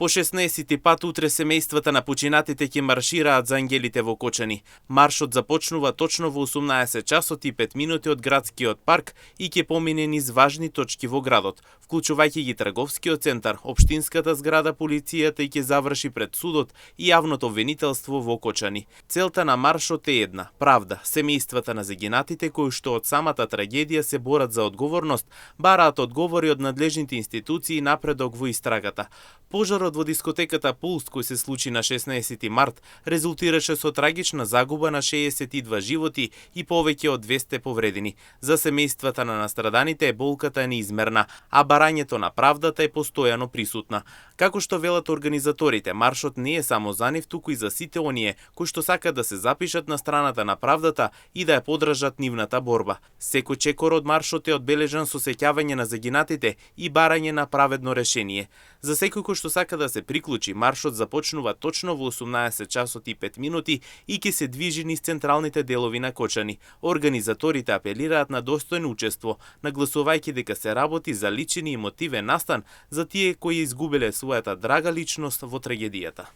По 16-ти пат утре семејствата на починатите ќе маршираат за ангелите во Кочани. Маршот започнува точно во 18 часот и 5 минути од градскиот парк и ќе помине низ важни точки во градот, вклучувајќи ги трговскиот центар, општинската зграда, полицијата и ќе заврши пред судот и јавното обвинителство во Кочани. Целта на маршот е една – правда. Семејствата на загинатите кои што од самата трагедија се борат за одговорност, бараат одговори од надлежните институции и напредок во истрагата. Пожарот во дискотеката Пулс, кој се случи на 16 март, резултираше со трагична загуба на 62 животи и повеќе од 200 повредени. За семејствата на настраданите болката е неизмерна, а барањето на правдата е постојано присутна. Како што велат организаторите, маршот не е само за нив, туку и за сите оние кои што сакат да се запишат на страната на правдата и да ја поддржат нивната борба. Секој чекор од маршот е одбележан со сеќавање на загинатите и барање на праведно решение. За секој кој што сака да се приклучи, маршот започнува точно во 18 часот и 5 минути и ќе се движи низ централните делови на Кочани. Организаторите апелираат на достојно учество, нагласувајќи дека се работи за личен и емотивен настан за тие кои изгубиле својата драга личност во трагедијата.